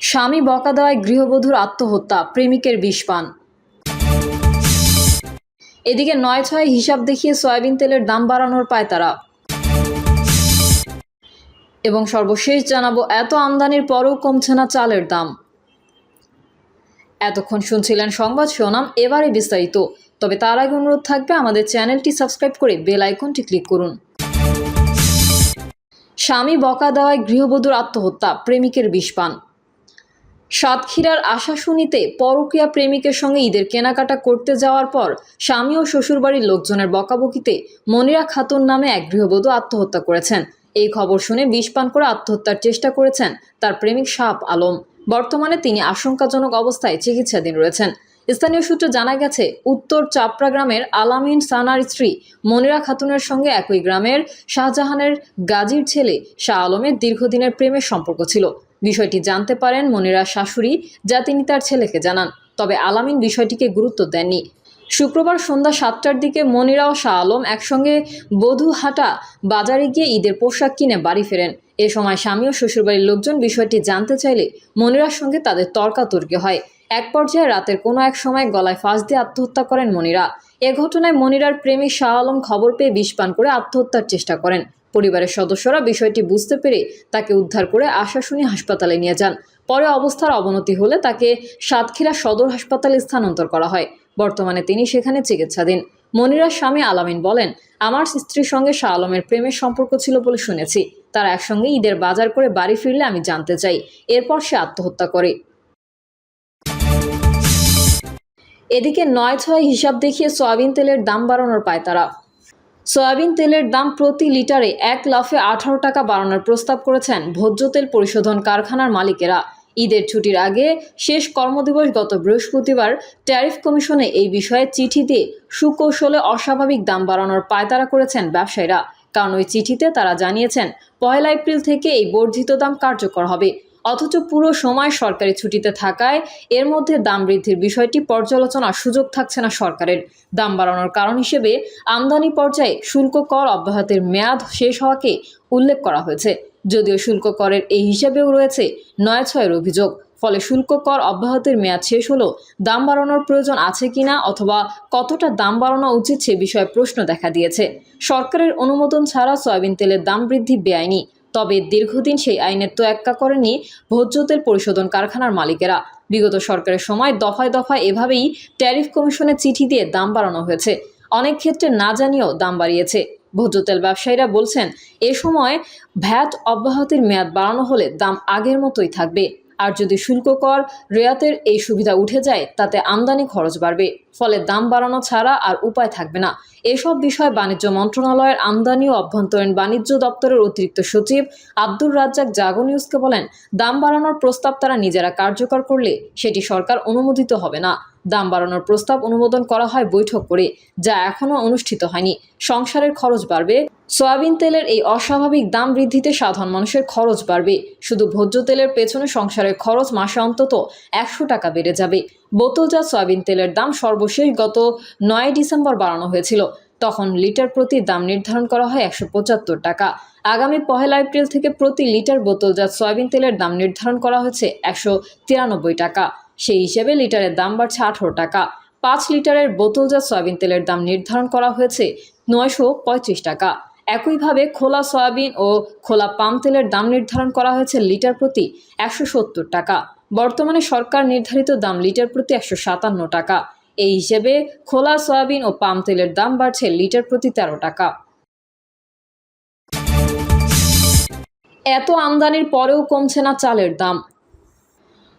স্বামী বকা দেওয়ায় গৃহবধূর আত্মহত্যা, প্রেমিকের বিষ পান। এদিকে ৯/৬ হিসাব দেখিয়ে সয়াবিন তেলের দাম বাড়ানোর পায়তারা। এবং সর্বশেষ জানাবো, এত আমদানির পরেও কমছে না চালের দাম। এতক্ষণ শুনছিলেন সংবাদ শিরোনাম, এবারে বিস্তারিত। তবে তার আগে অনুরোধ থাকবে আমাদের চ্যানেলটি সাবস্ক্রাইব করে বেল আইকনটি ক্লিক করুন। স্বামী বকা দেওয়ায় গৃহবধূর আত্মহত্যা, প্রেমিকের বিষ পান। সাতক্ষীরার আশাশুনিতে পরকীয়া প্রেমিকের সঙ্গে ঈদের কেনাকাটা করতে যাওয়ার পর স্বামী ও শ্বশুরবাড়ির লোকজনের বকাবকিতে মনিরা খাতুন নামে এক গৃহবধূ আত্মহত্যা করেছেন। এই খবর শুনে বিষ পান করে আত্মহত্যার চেষ্টা করেছেন তার প্রেমিক শাহ আলম। বর্তমানে তিনি আশঙ্কাজনক অবস্থায় চিকিৎসাধীন রয়েছেন। স্থানীয় সূত্রে জানা গেছে, উত্তর চাপড়া গ্রামের আলামিন সানার স্ত্রী মনিরা খাতুনের সঙ্গে একই গ্রামের শাহজাহানের গাজীর ছেলে শাহ আলমের দীর্ঘদিনের প্রেমের সম্পর্ক ছিল। বিষয়টি জানতে পারেন মনিরার শাশুড়ি, যা তিনি তার ছেলেকে জানান। তবে আলামিন বিষয়টিকে গুরুত্ব দেননি। শুক্রবার সন্ধ্যা 7টার দিকে মনিরা ও শাহ আলম একসঙ্গে বধুহাটা বাজারে গিয়ে ঈদের পোশাক কিনে বাড়ি ফেরেন। এ সময় স্বামী ও শ্বশুরবাড়ির লোকজন বিষয়টি জানতে চাইলে মনিরার সঙ্গে তাদের তর্কাতর্কি হয়। এক পর্যায়ে রাতের কোনো এক সময় গলায় ফাঁস দিয়ে আত্মহত্যা করেন মনিরা। এ ঘটনায় মনিরার প্রেমিক শাহ আলম খবর পেয়ে বিষ পান করে আত্মহত্যার চেষ্টা করেন। পরিবারের সদস্যরা বিষয়টি বুঝতে পেরে তাকে উদ্ধার করে আশাশুনি হাসপাতালে নিয়ে যান। পরে অবস্থার অবনতি হলে তাকে সাতক্ষীরা সদর হাসপাতালে স্থানান্তর করা হয়। বর্তমানে তিনি সেখানে চিকিৎসাধীন। মনিরার স্বামী আলামিন বলেন, আমার স্ত্রীর সঙ্গে শাহ আলমের প্রেমের সম্পর্ক ছিল বলে শুনেছি। তারা একসঙ্গে ঈদের বাজার করে বাড়ি ফিরলে আমি জানতে চাই। এরপর সে আত্মহত্যা করে। এদিকে ৯/৬ হিসাব দেখিয়ে সয়াবিন তেলের দাম বাড়ানোর পায়তারা। সয়াবিন তেলের দাম প্রতি লিটারে ১ লাফে ১৮ টাকা বাড়ানোর প্রস্তাব করেছেন ভোজ্য তেল পরিশোধন কারখানার মালিকেরা। ঈদের ছুটির আগে শেষ কর্মদিবস গত বৃহস্পতিবার ট্যারিফ কমিশনে এই বিষয়ে চিঠি দিয়ে সুকৌশলে অস্বাভাবিক দাম বাড়ানোর পায়তারা করেছেন ব্যবসায়ীরা। কারণ ওই চিঠিতে তারা জানিয়েছেন ১ এপ্রিল থেকে এই বর্ধিত দাম কার্যকর হবে। অথচ পুরো সময় সরকারি ছুটিতে থাকায় এর মধ্যে দাম বৃদ্ধির বিষয়টি পর্যালোচনার সুযোগ থাকছে না সরকারের। দাম বাড়ানোর কারণ হিসেবে আমদানি পর্যায়ে শুল্ক কর অব্যাহতির মেয়াদ শেষ হওয়াকে উল্লেখ করা হয়েছে। যদিও শুল্ক করের এই হিসেবেও রয়েছে ৯/৬ অভিযোগ। ফলে শুল্ক কর অব্যাহতির মেয়াদ শেষ হলেও দাম বাড়ানোর প্রয়োজন আছে কিনা অথবা কতটা দাম বাড়ানো উচিত সে বিষয়ে প্রশ্ন দেখা দিয়েছে। সরকারের অনুমোদন ছাড়া সয়াবিন তেলের দাম বৃদ্ধি বেআইনি। তবে দীর্ঘদিন সেই আইনের তোয়াক্কা করেনি ভোজ্য তেল পরিশোধন কারখানার মালিকেরা। বিগত সরকারের সময় দফায় দফায় এভাবেই ট্যারিফ কমিশনে চিঠি দিয়ে দাম বাড়ানো হয়েছে। অনেক ক্ষেত্রে না জানিয়েও দাম বাড়িয়েছে। ভোজ্য তেল ব্যবসায়ীরা বলছেন, এ সময় ভ্যাট অব্যাহতির মেয়াদ বাড়ানো হলে দাম আগের মতোই থাকবে। আর যদি শুল্ক কর রেয়াতের এই সুবিধা উঠে যায়, তাতে আমদানি খরচ বাড়বে। ফলে দাম বাড়ানো ছাড়া আর উপায় থাকবে না। এসব বিষয়ে বাণিজ্য মন্ত্রণালয়ের আমদানি ও অভ্যন্তরীণ বাণিজ্য দপ্তরের অতিরিক্ত সচিব আব্দুর রাজ্জাক জাগো নিউজকে বলেন, দাম বাড়ানোর প্রস্তাব তারা নিজেরা কার্যকর করলে সেটি সরকার অনুমোদিত হবে না। দাম বাড়ানোর প্রস্তাব অনুমোদন করা হয় বৈঠক করে, যা এখনও অনুষ্ঠিত হয়নি। সংসারের খরচ বাড়বে। সয়াবিন তেলের এই অস্বাভাবিক দাম বৃদ্ধিতে সাধারণ মানুষের খরচ বাড়বে। শুধু ভোজ্য তেলের পেছনে সংসারের খরচ মাসে অন্তত ১০০ টাকা বেড়ে যাবে। বোতলজাত সয়াবিন তেলের দাম সর্বশেষ গত ৯ ডিসেম্বর বাড়ানো হয়েছিল। তখন লিটার প্রতি দাম নির্ধারণ করা হয় ১৭৫ টাকা। আগামী ১ এপ্রিল থেকে প্রতি লিটার বোতলজাত সয়াবিন তেলের দাম নির্ধারণ করা হয়েছে ১৯৩ টাকা। সেই হিসেবে লিটারের দাম বাড়ছে ১৮ টাকা। ৫ লিটারের বোতলজাত সয়াবিন তেলের দাম নির্ধারণ করা হয়েছে ৯৩৫ টাকা। একইভাবে খোলা সয়াবিন ও খোলা পাম তেলের দাম নির্ধারণ করা হয়েছে লিটার প্রতি ১৭০ টাকা। বর্তমানে সরকার নির্ধারিত দাম লিটার প্রতি ১৫৭ টাকা। এই হিসেবে খোলা সয়াবিন ও পাম তেলের দাম বাড়ছে লিটার প্রতি ১৩ টাকা। এত আমদানির পরেও কমছে না চালের দাম।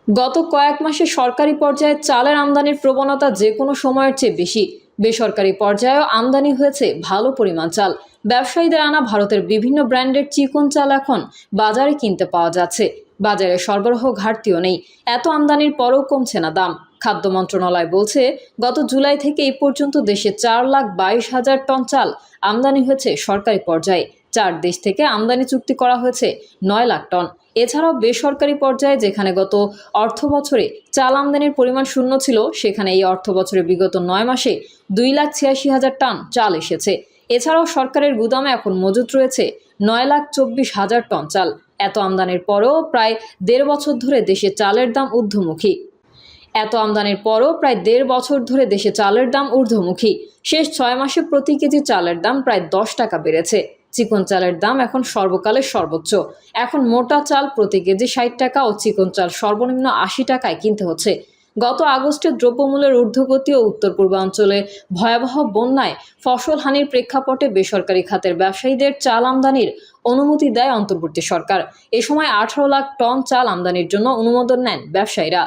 গত কয়েক মাসে সরকারি পর্যায়ে চালের আমদানির প্রবণতা যে কোনো সময়ের চেয়ে বেশি। বেসরকারি পর্যায়েও আমদানি হয়েছে ভালো পরিমাণ চাল। ব্যবসায়ীদের আনা ভারতের বিভিন্ন ব্র্যান্ডের চিকন চাল এখন বাজারে কিনতে পাওয়া যাচ্ছে। বাজারে সরবরাহ ঘাটতিও নেই। এত আমদানির পরেও কমছে না দাম। খাদ্য মন্ত্রণালয় বলছে, গত জুলাই থেকে এই পর্যন্ত দেশে ৪,২২,০০০ টন চাল আমদানি হয়েছে সরকারি পর্যায়ে। ৪ দেশ থেকে আমদানি চুক্তি করা হয়েছে ৯ লাখ টন। এছাড়াও বেসরকারি পর্যায়ে যেখানে গত অর্থ বছরে চাল আমদানির পরিমাণ শূন্য ছিল, সেখানে এই অর্থ বছরে বিগত ৯ মাসে ২,৮৬,০০০ টন চাল এসেছে। এছাড়াও সরকারের গুদামে এখন মজুত রয়েছে ৯,২৪,০০০ টন চাল। এত আমদানির পরেও প্রায় 1.5 বছর ধরে দেশে চালের দাম ঊর্ধ্বমুখী। শেষ 6 মাসে প্রতি কেজি চালের দাম প্রায় 10 টাকা বেড়েছে। চিকন চালের দাম এখন সর্বকালের সর্বোচ্চ। এখন মোটা চাল প্রতি কেজি 60 টাকা ও চিকন চাল সর্বনিম্ন 80 টাকায় কিনতে হচ্ছে। গত আগস্টে দ্রব্যমূল্যের ঊর্ধ্বগতি ও উত্তর পূর্বাঞ্চলে ভয়াবহ বন্যায় ফসল হানির প্রেক্ষাপটে বেসরকারি খাতের ব্যবসায়ীদের চাল আমদানির অনুমতি দেয় অন্তর্বর্তী সরকার। এ সময় 18 লাখ টন চাল আমদানির জন্য অনুমোদন নেন ব্যবসায়ীরা।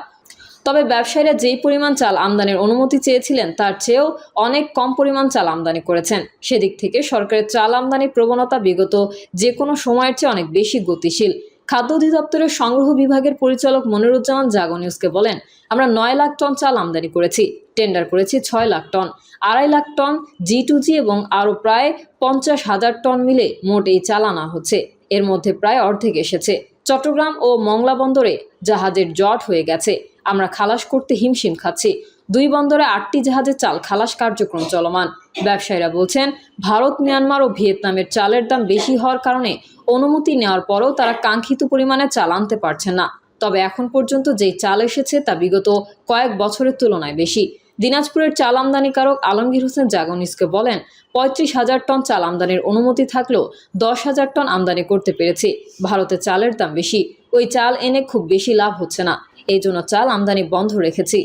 তবে ব্যবসায়ীরা যেই পরিমাণ চাল আমদানির অনুমতি চেয়েছিলেন তার চেয়েও অনেক কম পরিমাণ চাল আমদানি করেছেন। সেদিক থেকে সরকারের চাল আমদানির প্রবণতা বিগত যে কোনো সময়ের চেয়ে অনেক বেশি গতিশীল। খাদ্য অধিদপ্তরের সংগ্রহ বিভাগের পরিচালক মনিরুজ্জামান জাগো নিউজকে বলেন, আমরা 9 লাখ টন চাল আমদানি করেছি, টেন্ডার করেছি 6 lakh ton, 2.5 lakh ton G2G এবং আরও প্রায় 50,000 টন মিলে মোট এই চাল আনা হচ্ছে। এর মধ্যে প্রায় অর্ধেক এসেছে। চট্টগ্রাম ও মংলা বন্দরে জাহাজের জট হয়ে গেছে, আমরা খালাস করতে হিমশিম খাচ্ছি। 2 বন্দরে 8টি জাহাজের চাল খালাস কার্যক্রম চলমান। ব্যবসায়ীরা বলছেন, ভারত, মিয়ানমার ও ভিয়েতনামের চালের দাম বেশি হওয়ার কারণে অনুমতি নেওয়ার পরেও তারা কাঙ্ক্ষিত পরিমাণে চাল আনতে পারছেন না। তবে এখন পর্যন্ত যেই চাল এসেছে তা বিগত কয়েক বছরের তুলনায় বেশি। দিনাজপুরের চাল আমদানিকারক আলমগীর হোসেন জাগো নিউজকে বলেন, 35,000 টন চাল আমদানির অনুমতি থাকলেও 10,000 টন আমদানি করতে পেরেছি। ভারতে চালের দাম বেশি, ওই চাল এনে খুব বেশি লাভ হচ্ছে না, এই জন্য চাল আমদানি বন্ধ রেখেছি।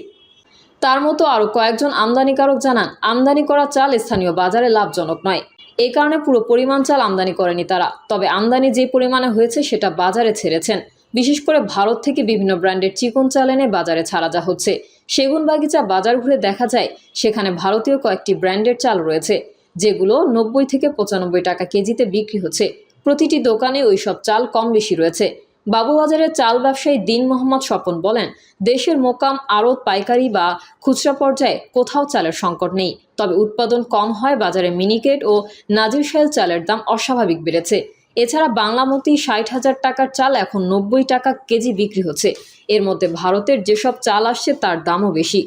তার মতো আরও কয়েকজন আমদানিকারক জানান, আমদানি করা চাল স্থানীয় বাজারে লাভজনক নয়, এই কারণে পুরো পরিমাণ চাল আমদানি করেনি তারা। তবে আমদানি যে পরিমাণে হয়েছে সেটা বাজারে ছেড়েছেন। বিশেষ করে ভারত থেকে বিভিন্ন ব্র্যান্ডের চিকন চাল এনে বাজারে ছাড়া যা হচ্ছে। সেগুনবাগিচা বাজার ঘুরে দেখা যায় সেখানে ভারতীয় কয়েকটি ব্র্যান্ডের চাল রয়েছে, যেগুলো 90 থেকে 95 টাকা কেজিতে বিক্রি হচ্ছে। প্রতিটি দোকানে ওই সব চাল কম বেশি রয়েছে। বাবুবাজারের চাল ব্যবসায়ী দিন মোহাম্মদ স্বপন বলেন, দেশের মোকাম, আড়ত, পাইকারি বা খুচরা পর্যায়ে কোথাও চালের সংকট নেই। তবে উৎপাদন কম হয় বাজারে মিনিকেট ও নাজিরশাইল চালের দাম অস্বাভাবিক বেড়েছে। এছাড়া বাংলামতি 60,000 টাকার চাল এখন 90 টাকা কেজি বিক্রি হচ্ছে। এর মধ্যে ভারতের যেসব চাল আসছে তার দামও বেশি।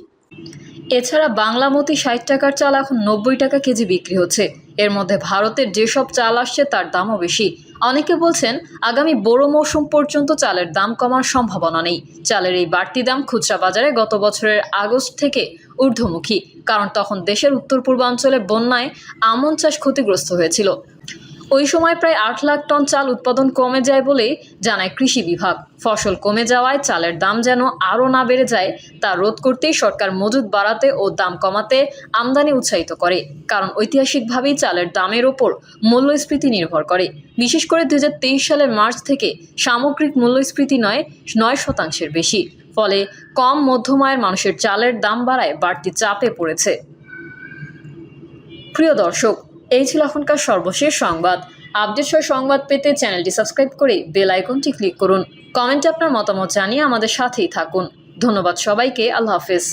এছাড়া বাংলামতি 60 টাকার চাল এখন 90 টাকা কেজি বিক্রি হচ্ছে। এর মধ্যে ভারতের যেসব চাল আসছে তার দামও বেশি। অনেকে বলছেন, আগামী বোরো মৌসুম পর্যন্ত চালের দাম কমার সম্ভাবনা নেই। চালের এই বাড়তি দাম খুচরা বাজারে গত বছরের আগস্ট থেকে ঊর্ধ্বমুখী, কারণ তখন দেশের উত্তর পূর্বাঞ্চলে বন্যায় আমন চাষ ক্ষতিগ্রস্ত হয়েছিল। ওই সময় প্রায় 8 লাখ টন চাল উৎপাদন কমে যায় বলে জানায় কৃষি বিভাগ। ফসল কমে যাওয়ায় চালের দাম যেন আরও না বেড়ে যায় তা রোধ করতেই সরকার মজুত বাড়াতে ও দাম কমাতে আমদানি উৎসাহিত করে। কারণ ঐতিহাসিকভাবেই চালের দামের ওপর মূল্যস্ফীতি নির্ভর করে। বিশেষ করে 2023 সালের মার্চ থেকে সামগ্রিক মূল্যস্ফীতি 9% বেশি। ফলে কম মধ্যম আয়ের মানুষের চালের দাম বাড়ায় বাড়তি চাপে পড়েছে। প্রিয় দর্শক, এই ছিল এখনকার সর্বশেষ সংবাদ। আপডেট সহ সংবাদ পেতে চ্যানেলটি সাবস্ক্রাইব করে বেল আইকনটি ক্লিক করুন। কমেন্টে আপনার মতামত জানিয়ে আমাদের সাথেই থাকুন। ধন্যবাদ সবাইকে। আল্লাহ হাফেজ।